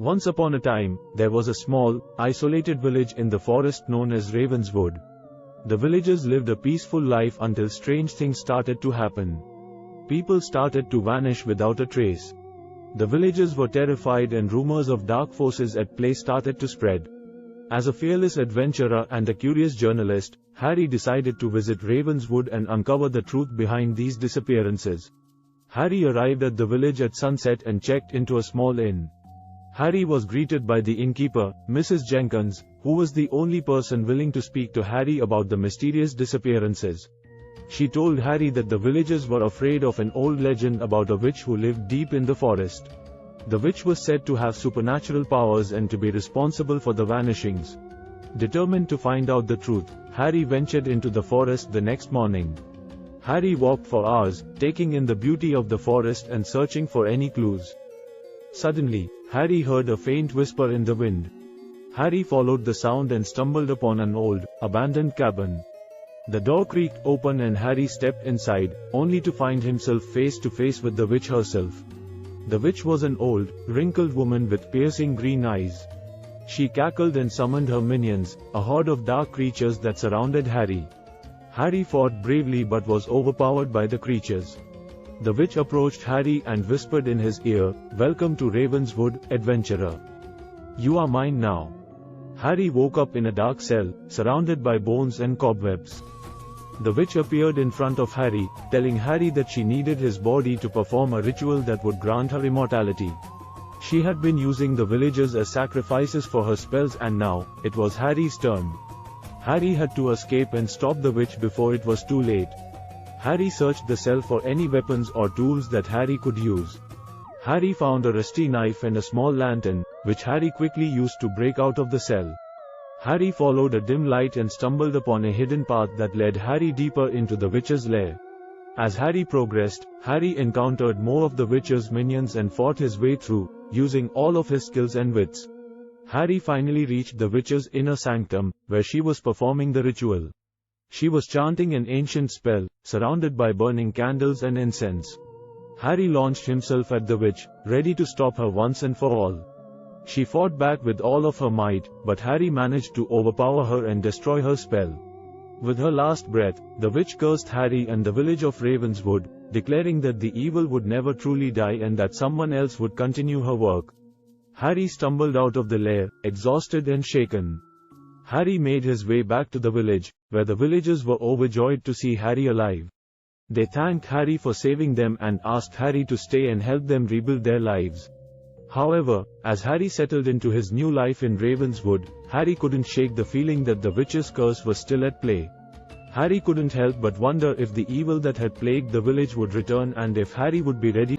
Once upon a time, there was a small, isolated village in the forest known as Ravenswood. The villagers lived a peaceful life until strange things started to happen. People started to vanish without a trace. The villagers were terrified and rumors of dark forces at play started to spread. As a fearless adventurer and a curious journalist, Harry decided to visit Ravenswood and uncover the truth behind these disappearances. Harry arrived at the village at sunset and checked into a small inn. Harry was greeted by the innkeeper, Mrs. Jenkins, who was the only person willing to speak to Harry about the mysterious disappearances. She told Harry that the villagers were afraid of an old legend about a witch who lived deep in the forest. The witch was said to have supernatural powers and to be responsible for the vanishings. Determined to find out the truth, Harry ventured into the forest the next morning. Harry walked for hours, taking in the beauty of the forest and searching for any clues. Suddenly, Harry heard a faint whisper in the wind. Harry followed the sound and stumbled upon an old, abandoned cabin. The door creaked open and Harry stepped inside, only to find himself face to face with the witch herself. The witch was an old, wrinkled woman with piercing green eyes. She cackled and summoned her minions, a horde of dark creatures that surrounded Harry. Harry fought bravely but was overpowered by the creatures. The witch approached Harry and whispered in his ear, "Welcome to Ravenswood, adventurer. You are mine now." Harry woke up in a dark cell, surrounded by bones and cobwebs. The witch appeared in front of Harry, telling Harry that she needed his body to perform a ritual that would grant her immortality. She had been using the villagers as sacrifices for her spells and now, it was Harry's turn. Harry had to escape and stop the witch before it was too late. Harry searched the cell for any weapons or tools that Harry could use. Harry found a rusty knife and a small lantern, which Harry quickly used to break out of the cell. Harry followed a dim light and stumbled upon a hidden path that led Harry deeper into the witch's lair. As Harry progressed, Harry encountered more of the witch's minions and fought his way through, using all of his skills and wits. Harry finally reached the witch's inner sanctum, where she was performing the ritual. She was chanting an ancient spell, surrounded by burning candles and incense. Harry launched himself at the witch, ready to stop her once and for all. She fought back with all of her might, but Harry managed to overpower her and destroy her spell. With her last breath, the witch cursed Harry and the village of Ravenswood, declaring that the evil would never truly die and that someone else would continue her work. Harry stumbled out of the lair, exhausted and shaken. Harry made his way back to the village, where the villagers were overjoyed to see Harry alive. They thanked Harry for saving them and asked Harry to stay and help them rebuild their lives. However, as Harry settled into his new life in Ravenswood, Harry couldn't shake the feeling that the witch's curse was still at play. Harry couldn't help but wonder if the evil that had plagued the village would return and if Harry would be ready.